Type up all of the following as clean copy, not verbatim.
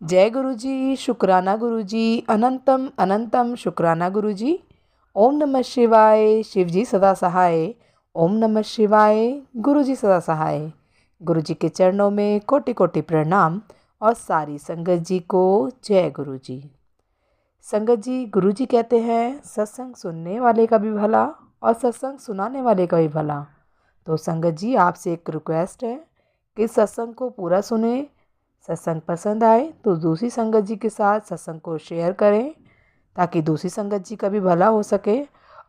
जय गुरु जी, शुक्राना गुरु जी, अनंतम अनंतम शुक्राना गुरु जी। ओम नमः शिवाय, शिव जी सदा सहाय। ओम नमः शिवाय, गुरु जी सदा सहाय। गुरु जी के चरणों में कोटि कोटि प्रणाम और सारी संगत जी को जय गुरु जी। संगत जी, गुरु जी कहते हैं सत्संग सुनने वाले का भी भला और सत्संग सुनाने वाले का भी भला। तो संगत जी, आपसे एक रिक्वेस्ट है कि सत्संग को पूरा सुने। सत्संग पसंद आए तो दूसरी संगत जी के साथ सत्संग को शेयर करें ताकि दूसरी संगत जी का भी भला हो सके।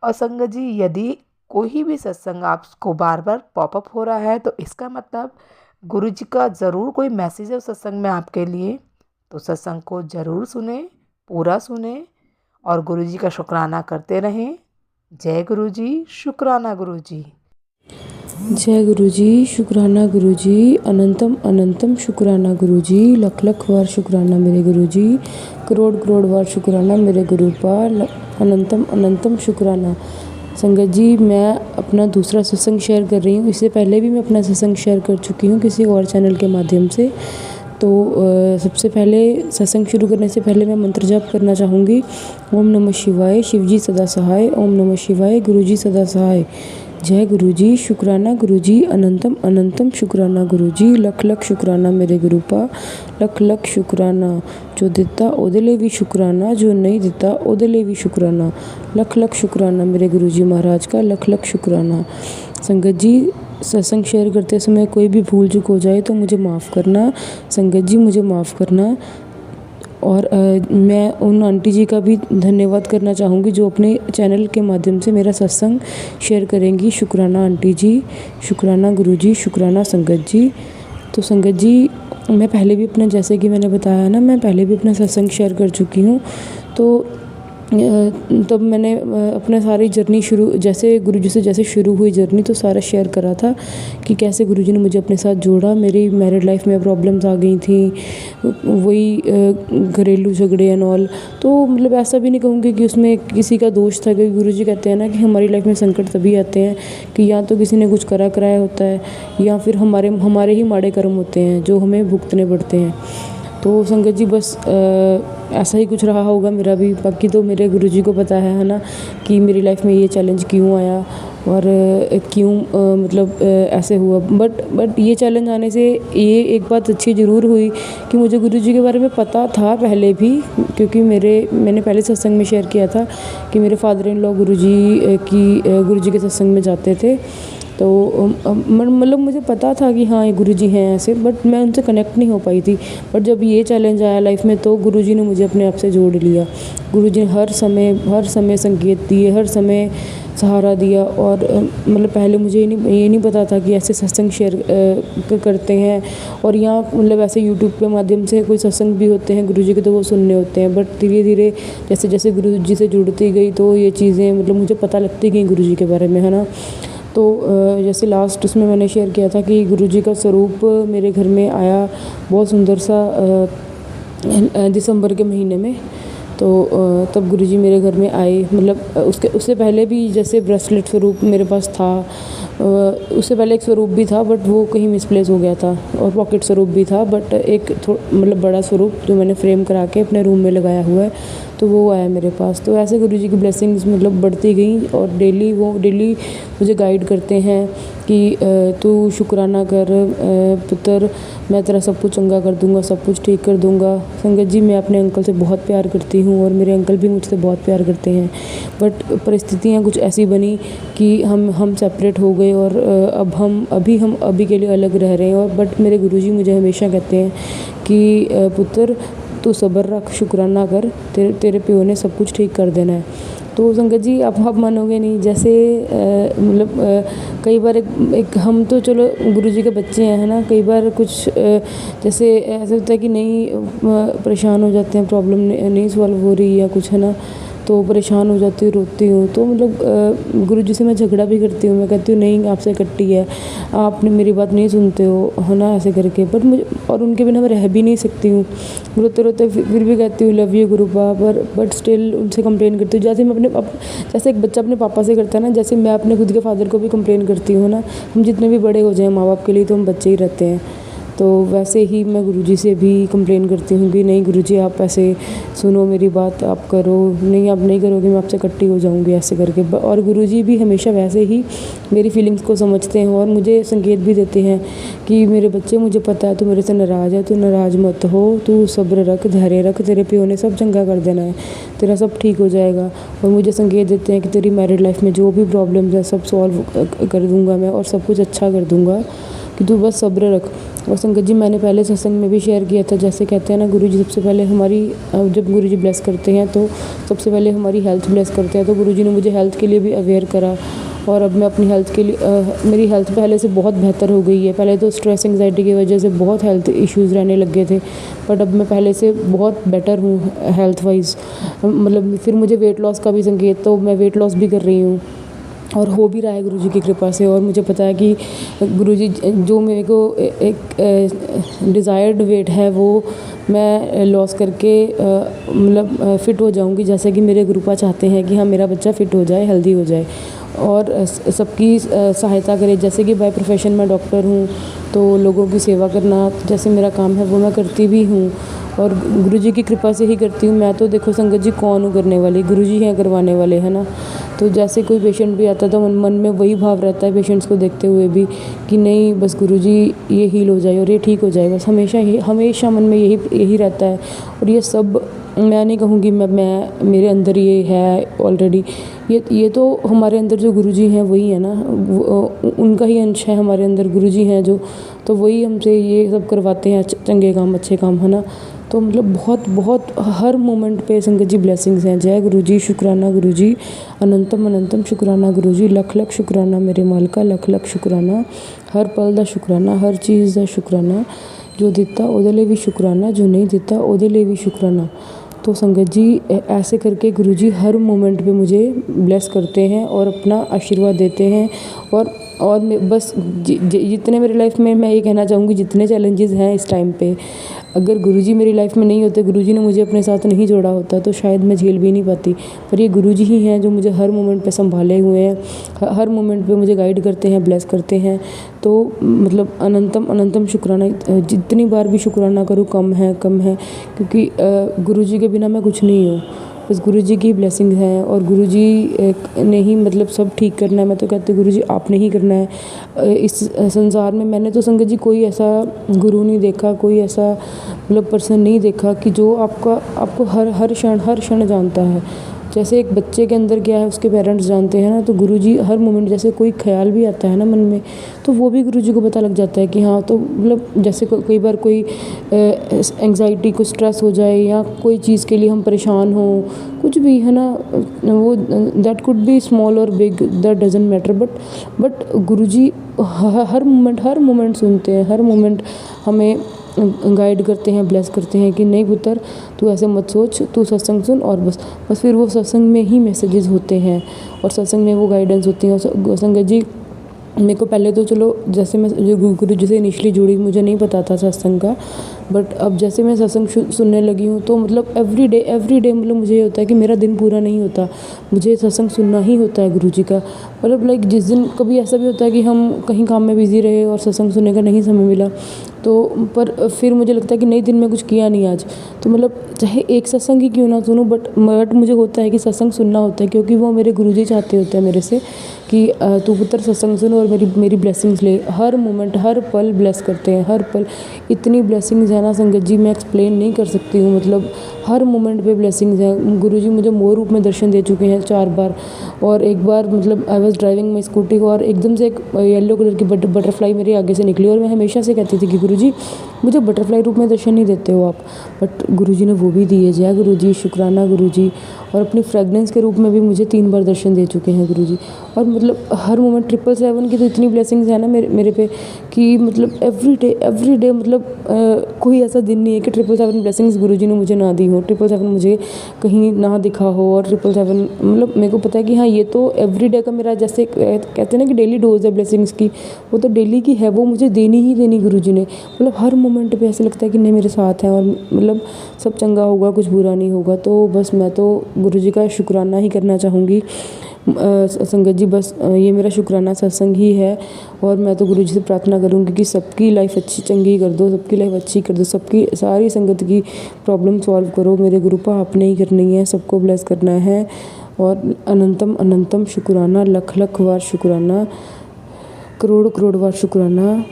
और संगत जी, यदि कोई भी सत्संग आपको बार बार पॉपअप हो रहा है तो इसका मतलब गुरु जी का ज़रूर कोई मैसेज है उस सत्संग में आपके लिए। तो सत्संग को ज़रूर सुने, पूरा सुने और गुरु जी का शुक्राना करते रहें। जय गुरु जी, शुक्राना गुरु जी। जय गुरु जी, शुक्राना गुरु जी, अनंतम अनंतम शुक्राना गुरु जी, लख लख बार शुक्राना मेरे गुरु जी, करोड़ करोड़ बार शुक्राना मेरे गुरु पर, अनंतम अनंतम शुक्राना। संगत जी, मैं अपना दूसरा सत्संग शेयर कर रही हूँ। इससे पहले भी मैं अपना सत्संग शेयर कर चुकी हूँ किसी और चैनल के माध्यम से। तो सबसे पहले सत्संग शुरू करने से पहले मैं मंत्र जाप करना चाहूँगी। ओम नमः शिवाय, शिव जी सदा सहाय। ओम नमः शिवाय, गुरु जी सदा सहाय। जय गुरु जी, शुक्राना गुरु जी, अनंतम अनंतम शुक्राना गुरु जी, लख लख शुक्राना मेरे गुरु पा, लख लख शुक्राना। जो दिता ओदे लिए भी शुक्राना, जो नहीं दिता ओदे लिए भी शुक्राना। लख लख शुक्राना मेरे गुरु जी महाराज का, लख लख शुक्राना। संगत जी, सत्संग शेयर करते समय कोई भी भूल चूक हो जाए तो मुझे माफ़ करना। संगत जी, मुझे माफ़ करना। और मैं उन आंटी जी का भी धन्यवाद करना चाहूँगी जो अपने चैनल के माध्यम से मेरा सत्संग शेयर करेंगी। शुक्राना आंटी जी, शुक्राना गुरु जी, शुक्राना संगत जी। तो संगत जी, मैं पहले भी अपना, जैसे कि मैंने बताया ना, मैं पहले भी अपना सत्संग शेयर कर चुकी हूँ। तो तब मैंने अपना सारी जर्नी शुरू, जैसे गुरुजी से जैसे शुरू हुई जर्नी, तो सारा शेयर करा था कि कैसे गुरुजी ने मुझे अपने साथ जोड़ा। मेरी मैरिड लाइफ में प्रॉब्लम्स आ गई थी, वही घरेलू झगड़े एंड ऑल। तो मतलब ऐसा भी नहीं कहूँगी कि उसमें किसी का दोष था, क्योंकि गुरुजी कहते हैं ना कि हमारी लाइफ में संकट तभी आते हैं कि या तो किसी ने कुछ करा कराया होता है या फिर हमारे ही माड़े कर्म होते हैं जो हमें भुगतने पड़ते हैं। तो संगत जी, बस ऐसा ही कुछ रहा होगा मेरा भी। बाकी तो मेरे गुरुजी को पता है ना, कि मेरी लाइफ में ये चैलेंज क्यों आया और क्यों मतलब ऐसे हुआ। बट ये चैलेंज आने से ये एक बात अच्छी ज़रूर हुई कि मुझे गुरुजी के बारे में पता था पहले भी, क्योंकि मैंने पहले सत्संग में शेयर किया था कि मेरे फादर इन लॉ गुरुजी के सत्संग में जाते थे। तो मतलब मुझे पता था कि हाँ, ये गुरुजी हैं ऐसे, बट मैं उनसे कनेक्ट नहीं हो पाई थी। बट जब ये चैलेंज आया लाइफ में तो गुरुजी ने मुझे अपने आप से जोड़ लिया। गुरुजी ने हर समय संकेत दिए, हर समय सहारा दिया। और मतलब पहले मुझे ये नहीं पता था कि ऐसे सत्संग शेयर करते हैं, और यहाँ मतलब ऐसे यूट्यूब के माध्यम से कोई सत्संग भी होते हैं गुरुजी के, तो वो सुनने होते हैं। बट धीरे धीरे जैसे जैसे गुरुजी से जुड़ती गई तो ये चीज़ें मतलब मुझे पता लगती गई गुरुजी के बारे में, है ना। तो जैसे लास्ट उसमें मैंने शेयर किया था कि गुरुजी का स्वरूप मेरे घर में आया बहुत सुंदर सा दिसंबर के महीने में। तो तब गुरुजी मेरे घर में आए। मतलब उससे पहले भी जैसे ब्रेसलेट स्वरूप मेरे पास था, उससे पहले एक स्वरूप भी था बट वो कहीं मिसप्लेस हो गया था, और पॉकेट स्वरूप भी था, बट एक मतलब बड़ा स्वरूप जो मैंने फ्रेम करा के अपने रूम में लगाया हुआ है, तो वो आया मेरे पास। तो ऐसे गुरुजी की ब्लेसिंग्स मतलब बढ़ती गई, और डेली मुझे गाइड करते हैं कि तू शुक्राना कर पुत्र, मैं तेरा सब कुछ चंगा कर दूंगा, सब कुछ ठीक कर दूंगा। संगत जी, मैं अपने अंकल से बहुत प्यार करती हूँ और मेरे अंकल भी मुझसे बहुत प्यार करते हैं। बट परिस्थितियाँ कुछ ऐसी बनी कि हम सेपरेट हो गए, और अब हम अभी के लिए अलग रह रहे हैं। और बट मेरे गुरुजी मुझे हमेशा कहते हैं कि पुत्र, तू सब्र रख, शुक्राना कर, तेरे प्यो ने सब कुछ ठीक कर देना है। तो संगत जी, आप मानोगे नहीं, जैसे मतलब कई बार एक हम तो चलो गुरुजी के बच्चे हैं, है ना। कई बार कुछ जैसे ऐसा होता है कि नहीं, परेशान हो जाते हैं, प्रॉब्लम नहीं सॉल्व हो रही या कुछ, है ना, तो परेशान हो जाती हूँ, रोती हूँ। तो मतलब गुरुजी से मैं झगड़ा भी करती हूँ, मैं कहती हूँ नहीं, आपसे कट्टी है, आपने मेरी बात नहीं सुनते हो, है ना, ऐसे करके। बट मुझे, और उनके बिना मैं रह भी नहीं सकती हूँ। रोते रोते फिर भी कहती हूँ लव यू गुरु पापा, बट स्टिल उनसे कंप्लेन करती हूँ। जैसे मैं जैसे एक बच्चा अपने पापा से करता है ना, जैसे मैं अपने खुद के फादर को भी कंप्लेन करती हूँ ना। हम जितने भी बड़े हो जाएं माँ बाप के लिए, तो हम बच्चे ही रहते हैं। तो वैसे ही मैं गुरुजी से भी कंप्लेन करती हूँ कि नहीं गुरुजी आप ऐसे सुनो मेरी बात, आप करो, नहीं आप नहीं करोगे मैं आपसे कट्टी हो जाऊँगी ऐसे करके। और गुरुजी भी हमेशा वैसे ही मेरी फीलिंग्स को समझते हैं और मुझे संकेत भी देते हैं कि मेरे बच्चे मुझे पता है तू मेरे से नाराज़ है, तू नाराज़ मत हो, तू सब्र रख, धैर्य रख, तेरे पियो ने सब चंगा कर देना है, तेरा सब ठीक हो जाएगा। और मुझे संकेत देते हैं कि तेरी मैरिड लाइफ में जो भी प्रॉब्लम्स है सब सॉल्व कर दूँगा मैं और सब कुछ अच्छा कर दूँगा, कि तू बस सब्र रख। और संगत जी मैंने पहले सत्संग में भी शेयर किया था, जैसे कहते हैं ना गुरुजी सबसे पहले हमारी, जब गुरुजी ब्लेस करते हैं तो सबसे पहले हमारी हेल्थ ब्लेस करते हैं। तो गुरुजी ने मुझे हेल्थ के लिए भी अवेयर करा और अब मैं अपनी हेल्थ के लिए मेरी हेल्थ पहले से बहुत बेहतर हो गई है। पहले तो स्ट्रेस एंग्जाइटी की वजह से बहुत हेल्थ इश्यूज़ रहने लग गए थे, बट अब मैं पहले से बहुत बेटर हूँ हेल्थ वाइज। मतलब फिर मुझे वेट लॉस का भी संकेत, तो मैं वेट लॉस भी कर रही हूँ और हो भी रहा है गुरुजी की कृपा से। और मुझे पता है कि गुरुजी जो मेरे को एक डिज़ायर्ड वेट है वो मैं लॉस करके मतलब फ़िट हो जाऊंगी, जैसे कि मेरे गुरुपा चाहते हैं कि हाँ मेरा बच्चा फ़िट हो जाए, हेल्दी हो जाए और सबकी सहायता करे। जैसे कि बाय प्रोफेशन मैं डॉक्टर हूँ, तो लोगों की सेवा करना जैसे मेरा काम है वो मैं करती भी हूँ और गुरुजी की कृपा से ही करती हूँ। मैं तो देखो संगत जी कौन हूँ करने वाली, गुरुजी हैं करवाने वाले, है ना। तो जैसे कोई पेशेंट भी आता है तो मन में वही भाव रहता है पेशेंट्स को देखते हुए भी कि नहीं बस गुरुजी ये हील हो जाए और ये ठीक हो जाए, बस हमेशा मन में यही रहता है। और ये सब मैं नहीं कहूँगी मैं मेरे अंदर ये है ऑलरेडी, ये तो हमारे अंदर जो गुरुजी हैं वही है ना, उनका ही अंश है हमारे अंदर, गुरुजी हैं जो, तो वही हमसे ये सब करवाते हैं चंगे काम अच्छे काम, है ना। तो मतलब बहुत बहुत हर मोमेंट पे संगत जी ब्लेसिंग्स हैं। जय गुरुजी, शुक्राना गुरुजी, अनंतम अनंतम शुक्राना गुरुजी, लख लख शुक्राना मेरे मालिका, लख लख शुक्राना, हर पल दा शुक्राना, हर चीज़ दा शुक्राना, जो दिता ਉਹਦੇ ਲਈ भी शुक्राना, जो नहीं दिता ਉਹਦੇ ਲਈ भी शुक्राना। तो संगत जी ऐसे करके गुरुजी हर मोमेंट पे मुझे ब्लेस करते हैं और अपना आशीर्वाद देते हैं। और बस जितने मेरी लाइफ में, मैं ये कहना चाहूँगी जितने चैलेंजेस हैं इस टाइम पे, अगर गुरुजी मेरी लाइफ में नहीं होते, गुरुजी ने मुझे अपने साथ नहीं जोड़ा होता तो शायद मैं झेल भी नहीं पाती। पर ये गुरुजी ही हैं जो मुझे हर मोमेंट पे संभाले हुए हैं, हर मोमेंट पे मुझे गाइड करते हैं, ब्लेस करते हैं। तो मतलब अनंतम अनंतम शुक्राना, जितनी बार भी शुक्राना करूँ कम है क्योंकि गुरुजी के बिना मैं कुछ नहीं हूँ, बस गुरुजी की ब्लेसिंग है। और गुरुजी ने ही मतलब सब ठीक करना है। मैं तो कहती हूँ गुरुजी आपने ही करना है इस संसार में। मैंने तो संगत जी कोई ऐसा गुरु नहीं देखा, कोई ऐसा मतलब पर्सन नहीं देखा कि जो आपको हर क्षण जानता है। जैसे एक बच्चे के अंदर क्या है उसके पेरेंट्स जानते हैं ना, तो गुरुजी हर मोमेंट, जैसे कोई ख्याल भी आता है ना मन में तो वो भी गुरुजी को पता लग जाता है कि हाँ, तो मतलब जैसे कई बार कोई एंग्जाइटी, को स्ट्रेस हो जाए या कोई चीज़ के लिए हम परेशान हो, कुछ भी, है ना, वो दैट कुड बी स्मॉल और big, that doesn't matter, but Guruji her moment सुनते हैं, हर मोमेंट हमें गाइड करते हैं, ब्लेस करते हैं कि नहीं पुत्र तू ऐसे मत सोच, तू सत्संग सुन। और बस फिर वो सत्संग में ही मैसेजेस होते हैं और सत्संग में वो गाइडेंस होती है। और संगत जी मेरे को पहले तो चलो जैसे मैं जो गुरुजी से इनिशियली जुड़ी, मुझे नहीं पता था सत्संग का, बट अब जैसे मैं सत्संग सुनने लगी हूँ तो मतलब एवरी डे मतलब मुझे ये होता है कि मेरा दिन पूरा नहीं होता, मुझे सत्संग सुनना ही होता है गुरुजी का। मतलब लाइक जिस दिन कभी ऐसा भी होता है कि हम कहीं काम में बिज़ी रहे और सत्संग सुनने का नहीं समय मिला, तो पर फिर मुझे लगता है कि नहीं दिन में कुछ किया नहीं आज, तो मतलब चाहे एक सत्संग ही क्यों ना सुनूं, बट मुझे होता है कि सत्संग सुनना होता है, क्योंकि वो मेरे गुरुजी चाहते होते हैं मेरे से कि तू पुत्र सत्संग सुन और मेरी ब्लेसिंग्स ले। हर मोमेंट हर पल ब्लेस करते हैं, हर पल इतनी ब्लेसिंग्स है ना संगत जी, मैं एक्सप्लेन नहीं कर सकती हूँ। मतलब हर मोमेंट पे ब्लेसिंग्स हैं। गुरुजी मुझे मोर रूप में दर्शन दे चुके हैं 4 बार, और एक बार मतलब I was driving my scooty और एकदम से एक येलो कलर की बटरफ्लाई मेरे आगे से निकली, और मैं हमेशा से कहती थी कि गुरुजी मुझे बटरफ्लाई रूप में दर्शन नहीं देते हो आप, बट गुरुजी ने वो भी दिए। जय गुरुजी, शुक्राना गुरुजी। और अपनी फ्रेगनेंस के रूप में भी मुझे 3 बार दर्शन दे चुके हैं गुरुजी। और मतलब हर मोमेंट 777 की तो इतनी ब्लेसिंग्स है ना मेरे पे कि मतलब एवरी डे मतलब कोई ऐसा दिन नहीं है कि 777 ब्लेसिंग्स गुरुजी ने मुझे ना दी हो, 777 मुझे कहीं ना दिखा हो। और 777 मतलब मेरे को पता है कि हाँ ये तो एवरी डे का मेरा, जैसे कहते हैं ना कि डेली डोज है ब्लेसिंग्स की, वो तो डेली की है, वो मुझे देनी ही देनी गुरुजी ने। मतलब हर मोमेंट पे ऐसे लगता है कि नहीं मेरे साथ हैं और मतलब सब चंगा होगा, कुछ बुरा नहीं होगा। तो बस मैं तो गुरुजी का शुक्राना ही करना चाहूँगी। संगत जी बस ये मेरा शुक्राना सत्संग ही है। और मैं तो गुरु जी से प्रार्थना करूँगी कि सबकी लाइफ अच्छी चंगी कर दो, सबकी लाइफ अच्छी कर दो, सबकी सारी संगत की प्रॉब्लम सॉल्व करो मेरे गुरुपा, आपने ही करनी है, सबको ब्लेस करना है। और अनंतम अनंतम शुक्राना, लख लख बार शुक्राना, करोड़ करोड़ बार शुक्राना।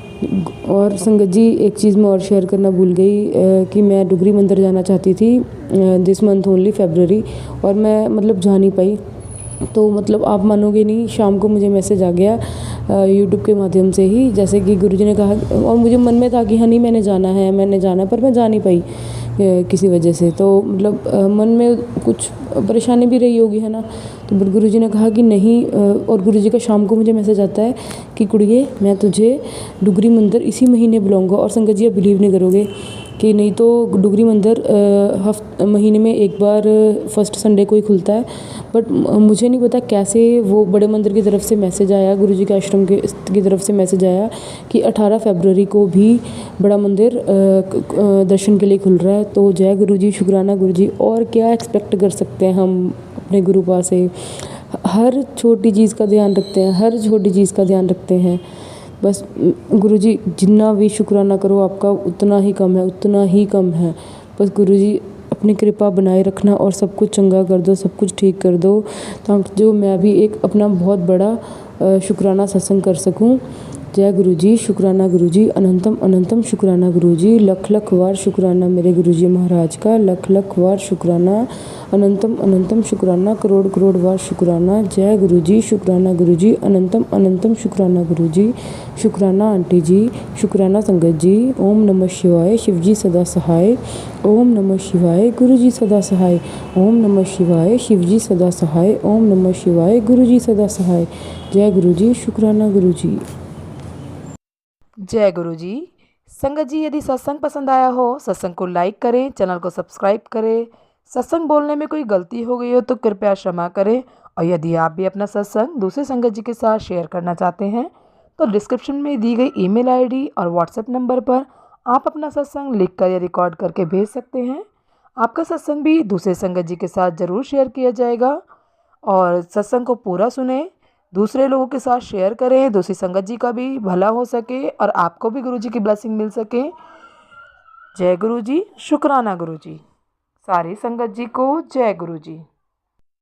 और संगत जी एक चीज़ मैं और शेयर करना भूल गई कि मैं डुगरी मंदिर जाना चाहती थी दिस मंथ ओनली फरवरी, और मैं मतलब जा नहीं पाई। तो मतलब आप मानोगे नहीं, शाम को मुझे मैसेज आ गया यूट्यूब के माध्यम से ही, जैसे कि गुरुजी ने कहा, और मुझे मन में था कि हाँ नहीं मैंने जाना है पर मैं जा नहीं पाई किसी वजह से। तो मतलब मन में कुछ परेशानी भी रही होगी, है ना। तो बट गुरुजी ने कहा कि नहीं, और गुरुजी का शाम को मुझे मैसेज आता है कि कुड़िए मैं तुझे डुगरी मंदिर इसी महीने बुलाऊंगा। और संगत जी आप बिलीव नहीं करोगे कि नहीं तो डुगरी मंदिर महीने में एक बार फर्स्ट संडे को ही खुलता है। बट मुझे नहीं पता कैसे वो बड़े मंदिर की तरफ से मैसेज आया, गुरुजी के आश्रम की तरफ से मैसेज आया कि 18 फरवरी को भी बड़ा मंदिर दर्शन के लिए खुल रहा है। तो जय गुरुजी, शुक्राना गुरुजी। और क्या एक्सपेक्ट कर सकते हैं हम अपने गुरुपा से। हर छोटी चीज़ का ध्यान रखते हैं, हर छोटी चीज़ का ध्यान रखते हैं। बस गुरुजी जितना भी शुक्राना करो आपका उतना ही कम है, उतना ही कम है। बस गुरुजी अपनी कृपा बनाए रखना और सब कुछ चंगा कर दो, सब कुछ ठीक कर दो, ताकि जो मैं भी एक अपना बहुत बड़ा शुक्राना सत्संग कर सकूं। जय गुरुजी, शुक्राना गुरुजी, अनंतम अनंतम शुक्राना गुरुजी, लख लख बार शुक्राना मेरे गुरुजी महाराज का, लख लख बार शुक्राना, अनंतम अनंतम शुक्राना, करोड़ करोड़ बार शुक्राना। जय गुरुजी, शुक्राना गुरुजी, अनंतम अनंतम शुक्राना गुरुजी, शुक्राना आंटी जी, शुक्राना संगत जी। ओम नमः शिवाय, शिवजी सदा सहाय। ओम नमः शिवाय, गुरुजी सदा सहाय। ओम नमः शिवाय, शिवजी सदा सहाय। ओम नमः शिवाय, गुरुजी सदा सहाय। जय गुरुजी, शुक्राना गुरुजी। जय गुरु जी। संगत जी यदि सत्संग पसंद आया हो, सत्संग को लाइक करें, चैनल को सब्सक्राइब करें। सत्संग बोलने में कोई गलती हो गई हो तो कृपया क्षमा करें। और यदि आप भी अपना सत्संग दूसरे संगत जी के साथ शेयर करना चाहते हैं तो डिस्क्रिप्शन में दी गई ईमेल आईडी और व्हाट्सएप नंबर पर आप अपना सत्संग लिखकर या रिकॉर्ड करके भेज सकते हैं। आपका सत्संग भी दूसरे संगत जी के साथ ज़रूर शेयर किया जाएगा। और सत्संग को पूरा सुने, दूसरे लोगों के साथ शेयर करें, दूसरी संगत जी का भी भला हो सके और आपको भी गुरु जी की ब्लेसिंग मिल सके। जय गुरु जी, शुक्राना गुरु जी। सारी संगत जी को जय गुरु जी।